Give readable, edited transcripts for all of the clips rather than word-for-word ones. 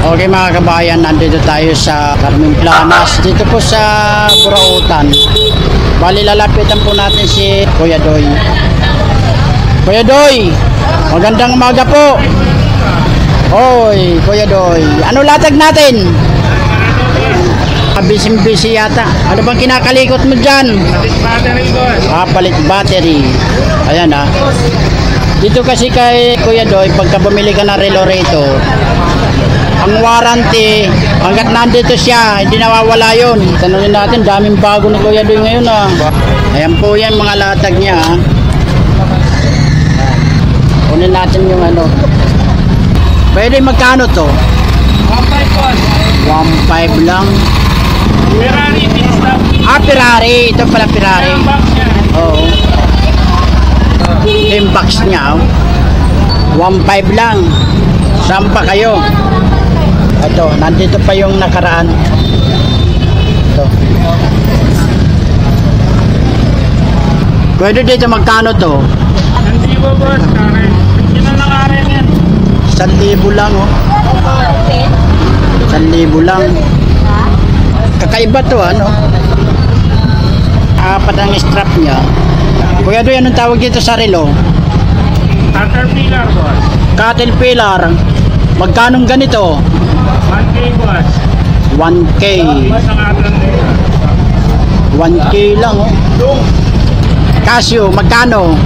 Okay mga kabayan, nandito tayo sa Carmen Planas, dito po sa Burautan. Bali lalapitan po natin si Kuya Doy. Kuya Doy, magandang umaga po. Hoy, Kuya Doy, ano latag natin? Busy yata. Ano bang kinakalikot mo dyan? Palit battery. Ayan ah. Dito kasi kay Kuya Doy, pagka bumili ka ng relo rito, ang warranty, hanggat nandito siya, hindi nawawala yun. Tanungin natin, daming bago ni Kuya Doy ngayon ah. Ayan po yan mga latag niya ah. Kunin natin yung ano. Pwede magkano to? 1.5 lang. Ferrari Pitstab. Ferrari. Ito pala Ferrari. Oo. Yung box niya 1.5 lang. Saan pa kayo? Ito, nandito pa yung nakaraan. Ito. Pwede dito magkano to? Hindi ba boss? Hindi na nakarin yan. 1,000 lang oh. 1,000 lang. Kakaiba to ano. Apat ang strap niya. Kuya Doy, anong tawag dito sa relo? Caterpillar boss. Caterpillar. Magkanong ganito? 1K boss. 1K. Boss ang Caterpillar. 1K lang oh. Casio, magkano?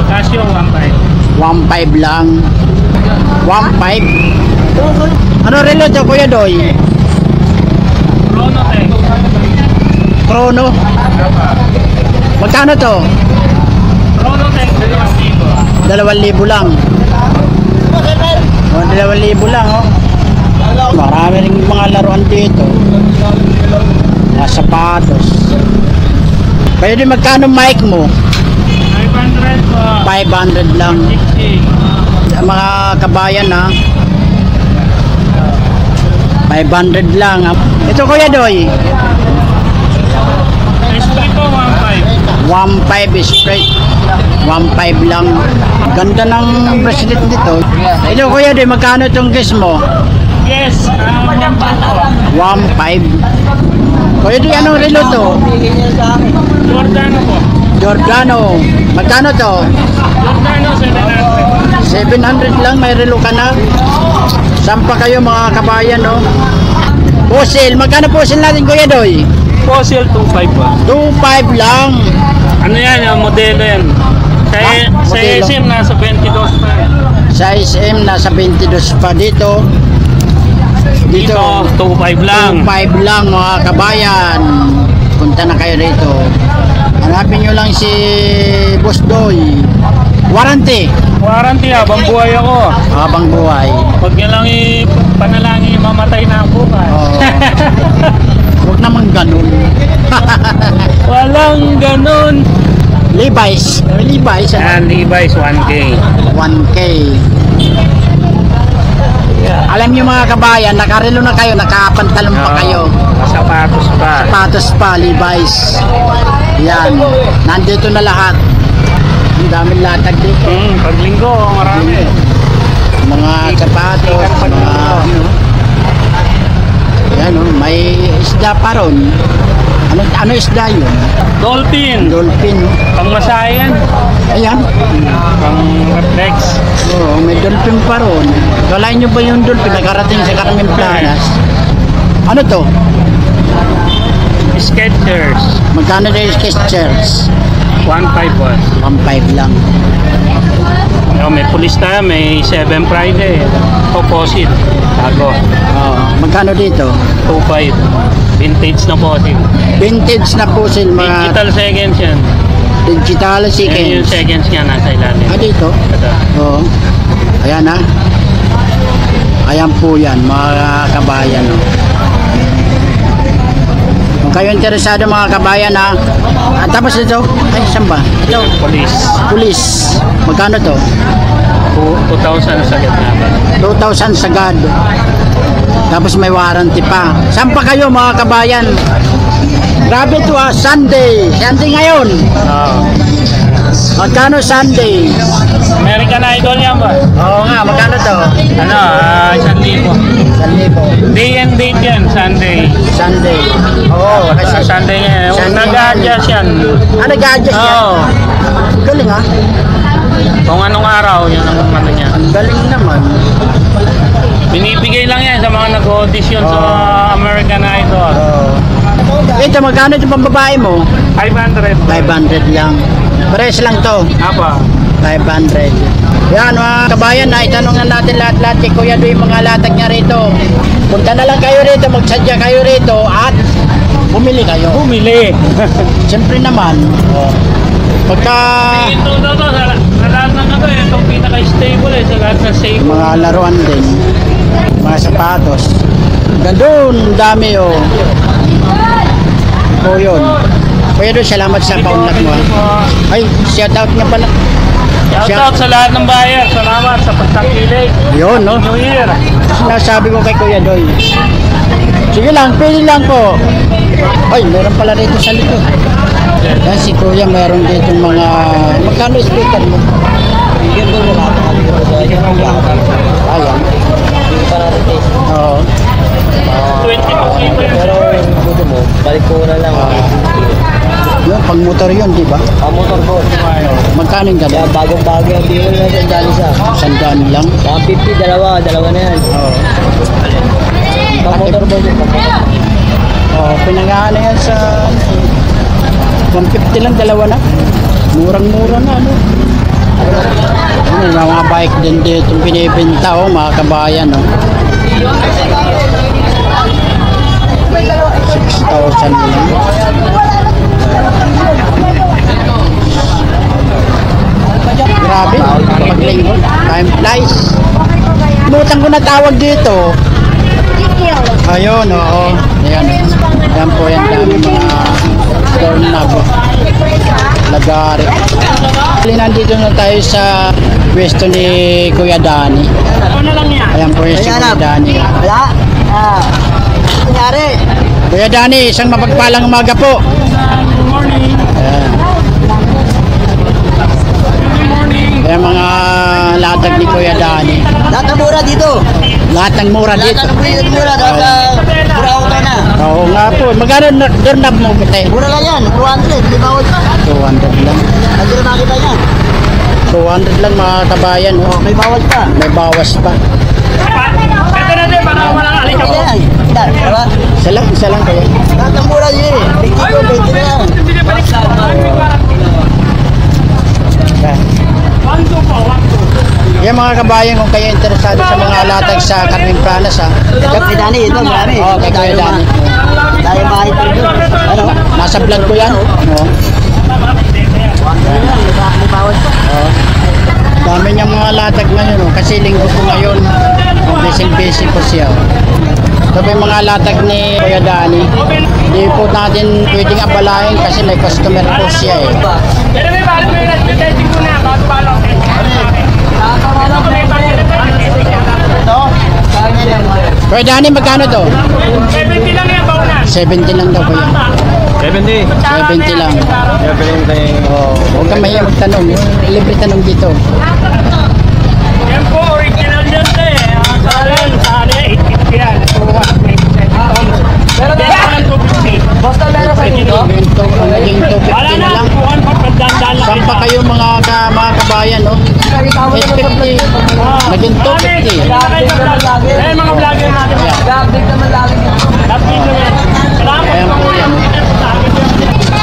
Casio 1.5. 1.5 lang. 1.5. Ano relo to Kuya Doy? Chronotech. Chrono. Magkano to? Chronotech 2,000. 2,000 lang. O, 2,000 lang oh. Marami rin mga laruan dito. Mga sapatos. Pwede magkano mic mo? 500 po. 500 lang. 60. Mga kabayan ha. 500 lang. Ito Kuya Doy. Esprit po 1.5. 1.5 straight. 1.5 lang. Ganda ng bracelet dito. Ito Kuya Doy, magkano itong guess mo? Yes. 1.5 po. 1.5. Kuya Doy, anong relo to? Giordano po. Giordano. Magkano to? Giordano 700. 700 lang, may relo ka na. Saan pa kayo mga kabayan no? Fossil, magkano fossil natin Kuya Doy? Fossil 2.5 po. 2.5 lang. Ano yan? Yung modelo yan. Sa modelo? SM nasa 22 pa. Sa SM nasa 22 pa dito. Dito 2.5 lang. 2.5 lang mga kabayan. Punta na kayo rito. Hanapin nyo lang si Boss Doy. Warranty. Warranty habang buhay ako. Habang buhay. Pag yan lang panalangin, mamatay na ako bukas. Oo. Huwag naman ganun. Walang ganun. Levi's. Levi's. And Levi's 1K. 1K. Alam niyo mga kabayan, nakarelo na kayo, nakapantalon pa kayo. Sapatos pa. Sapatos pa, Levi's. Yan. Nandito na lahat. Ang daming latag dito. Paglinggo, marami. Mga sapatos, mga ano. Yan oh, may isda pa ron. Ano isda yun? Dolphin. Dolphin. Oh. Pangmasayan. Ayan. Pang reflex. Oo, may dolphin pa ron. Kalain nyo ba yung dolphin nakarating sa Carmen Planas? Ano to? Skechers. Magkano na yung Skechers? 1.5 boss. 1.5 lang. May pulis tayo, may 7 Friday. Opposite. Tago. Oo. Magkano dito? 2.5. Vintage na fossil. Vintage na pusil mga Digital seconds yan. digital Yan yung seconds. seconds niya nasa ilalim. Dito? Ito. Oo. Ayan ha. Ayan po yan mga kabayan. Oh. Kung kayo interesado mga kabayan ha. Tapos ito. Ay, saan ba? Ito. Police. Police. Magkano to? 2,000 sa gitna. 2,000 sagad. Tapos may warranty pa. Saan pa kayo mga kabayan? Grabe to ah, Sunday. Sunday ngayon. Magkano Sunday? American Idol yan ba? Oo nga, magkano to? Ano, 1,000. nag-a-adjust yan. Nag-a-adjust yan? Oo. Galing ha? Kung anong araw, yun ang ano niya. Ang galing naman. Binibigay lang yan sa mga nag-audition sa American Idol. Ito, magkano ito pang babae mo? 500. 500 lang. Pares lang to. Apa? 500. Yan mga kabayan, na itanong na natin lahat-lahat kay Kuya Doy mga latag niya rito. Punta na lang kayo rito, magsadya kayo rito at bumili kayo. Bumili. Siyempre naman, pagka Ito daw to, sa lahat ng ano, itong pinaka-stable sa lahat ng safe. mga laruan din, mga sapatos. Gandun, dami oh. O yun. Kuya Doy, salamat sa paunlak mo. Ay, shout out nga pala. Shout out sa lahat ng bayan. Salamat sa pagtangkilik. Yun, no? New Year. Sinasabi ko kay Kuya Doy. Sige lang, pili lang po. Ay, meron pala rito sa likod. Yan si Kuya, meron dito mga... Magkano speaker mo? Ayan. Oo. 20 po kipo yun. Pero yung buto mo, balik ko na lang. Yun, pang motor yun, di ba? Motor boat. Magkano yung Kaya gano'n? bagong-bago yung biro na sa dali sa. Sandaan lang. 150, dalawa na yan. Oo. Motor boat yung Oh, pinangahan na yan sa... 150 lang, dalawa na. Murang-mura na, ano? Ano, may mga bike din dito binibenta, oh, mga kabayan, oh. 6,000 lang. Grabe, paglinggo. Time flies. Lutang ko na tawag dito. Ayun, oo. Ayan. Ayan po yan dami mga doorknob. Lagari. Nandito na tayo sa pwesto ni Kuya Dani. Ano na lang yan? Ayan po yung si Kuya Dani. Wala. Nangyari. Kuya Dani, isang mapagpalang umaga po. Good morning. Ayan. Good morning. Ayan mga latag ni Kuya Dani. Lahat ng mura dito. Lahat ng mura Lahat dito. ng mura. Dahil pura auto na. Oo nga po. Magkano doorknob mo, Kute? Mura lang yan. 200. Di bawal pa. 200 lang. Hindi na makita yan. 200 lang mga kabayan. Oh. May bawal pa. May bawas pa. Ito na din, para walang alika Hindi po. yan. Diba? Isa lang kaya. Lahat ng mura yun eh. 20 na yan. Hindi balik sa Yan. 1-2 po, 1-2. Yan mga kabayan, kung kayo interesado sa mga latag sa Carmen Planas, ha. Kay Dani, ito marami. Oo, kay Kuya Dani. Dahil bahay pa rin. Ano? Nasa vlog ko yan. Oo. May bawal pa. Oo. Dami niyang mga latag ngayon, oh. Kasi linggo po ngayon. Busy po siya. Oh. Ito po yung mga latag ni Kuya Dani. Hindi po natin pwedeng abalahin kasi may customer po siya eh. Pero may balik mo yung advertising ko na, bago balo. Kuya Dani, magkano to? 70 lang yan, baunan. 70 lang daw kuya. 70. 70 lang. Oo. Huwag kang mahiya magtanong. Libre tanong dito. Yan po, original yan eh. Sa alin, 850 yan. So, pero dahil ko ng 250. Basta meron sa inyo. Ang naging 250 Wala na na, lang. buwan pa, pagdandaan lang. Saan pa kayo mga kabayan, no? 850. Naging 250. Eh, mga vlogger natin. Update naman lagi. Update naman yan. Salamat. Ayan po yan.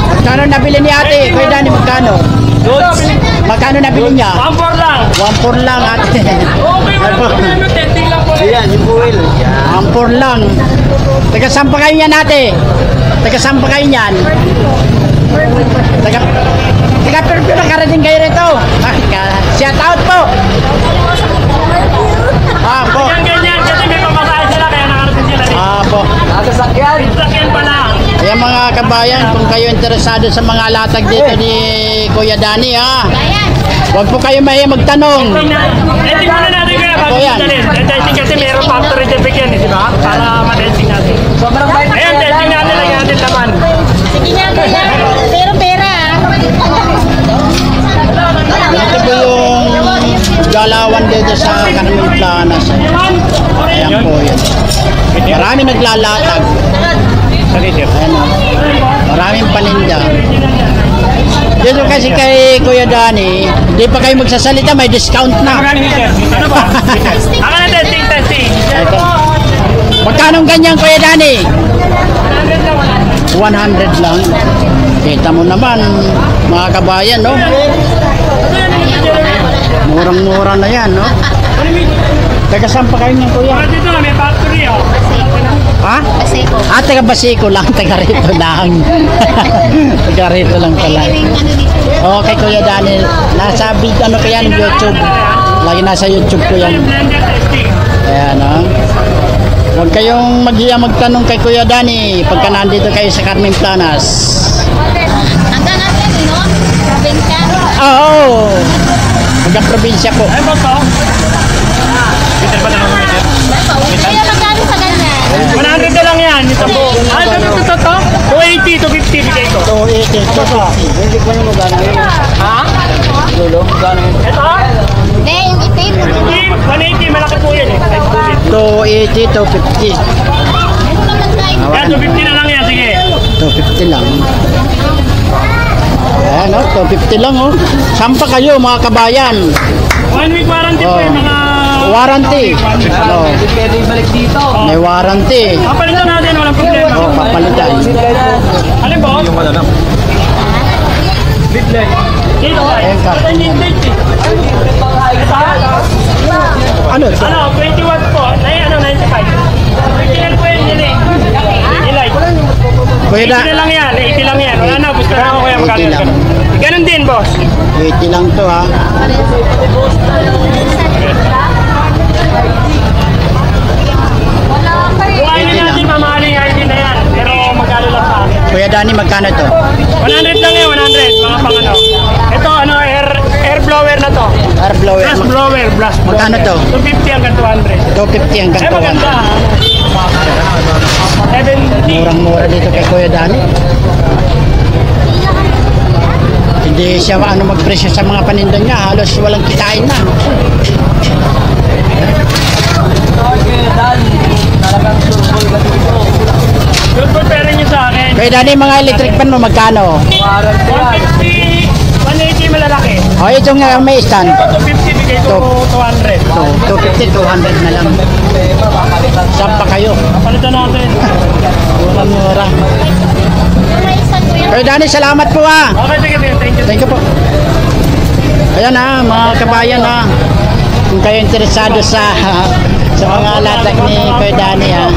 Magkano nabili ni ate? Kuya Dani, magkano? Goods. Magkano nabili niya? 1-4 lang. 1.4 lang ate. Okay, wala po namin. Testing lang po. Ayan, yung buwil. 1.4 lang. Taga saan pa kayo niyan ate? Taga saan pa kayo niyan? Taga Perpio, nakarating kayo rito. Shout out po. Po. Yan ganyan, kasi may pamasahe sila, kaya nakarating sila dito. Po. Nakasakyan. Sakyan pa lang. Ayan mga kabayan, kung kayo interesado sa mga latag dito ni Kuya Dani, ha? Huwag po kayo mahiya magtanong. Testing muna natin kaya bago Ako yan. dalhin. Testing kasi meron factory defect yan, di ba? Para ma-testing natin. Sobrang bait. Ayan, testing natin lang natin laman. Sige nga kuya, pero pera Ito po yung galawan dito sa Carmen Planas. Ayan po yun. Marami naglalatag. Sorry, sir. Ayan o. Maraming paninda. Dito kasi kay Kuya Danny, hindi pa kayo magsasalita, may discount na. Magkano meter? Ano ba? Ako na testing. Ito. Magkano ganyan Kuya Danny? 100 lang. Kita mo naman, mga kabayan, no? Murang-mura na yan, no? Taga saan pa kayo niyan, Kuya? Dito may factory oh. Ha? Basiko. Taga Basico lang, taga rito lang. Taga rito lang pala. Okay, Kuya Danny, nasa ano ko yan, YouTube. Lagi nasa YouTube ko yan. Blender testing. Ayan, no? Huwag kayong magtanong kay Kuya Danny pagka nandito kayo sa Carmen Planas. Hanggang natin, no? Probinsya. Oo! Taga-probinsya po. Ay, boss oh. Meter ba naman meter? Kaya magkano sa ganyan? 100 na lang yan. Ito po. Ah, ito to. 280 to 50 bigay ko. 280, 250. Hindi ko yung magana yun. Ha? Lolo, magana yun. Ito? Hindi, yung itim. 180, malaki po yan eh. 280, 250. Ano naman tayo? Kaya 250 na lang yan, sige. 250 lang. Ayan, no? 250 lang, oh. Saan pa kayo, mga kabayan? 1 week warranty po yung mga... Warranty. No, Pwede balik dito. may warranty. Papalitan natin, walang problema. Oh, papalitan. Alin po? Yung wala na. Dito Ayan ka. Ito yung date eh. Ano ito? Ano, 20 watts po. Ay, ano, 95. Original po yun, yun eh. Ilay. Kuya 80 na lang yan, 80 lang yan. Wala na, gusto na ako kaya 80 magkano. lang. Ganun din, boss. 80 lang to, ha? Kung ayaw 80 lang. natin, mamahaling ID na yan. Pero magkano lang sa akin. Kuya Danny, magkano to? 100 lang yan, 100. Mga pang ano. Ito, ano, air blower na to. Air blower. Blast blower, blast blower. Magkano to? 250 hanggang 200. 250 hanggang Ay, maganda. 70. Murang-mura dito kay Kuya Danny. Hindi siya magpresyo sa mga paninda niya. Halos walang kitain na. Talagang surbol ka dito. Good po, pera nyo sa akin. Kuya Danny, mga electric fan mo, magkano? Warranty yan. 150, 180 malalaki. O, ito nga may stand. Ito, 250, bigay ko 200. So, 250, 200 na lang. Saan pa kayo? Palitan natin. Murang-mura. May isa ko yan. Kuya Danny, salamat po, ha. Okay, sige, sige. Thank you. Thank you po. Ayan, ha, mga kabayan, ha. Kung kayo interesado sa mga latak ni Kuya Danny, ha.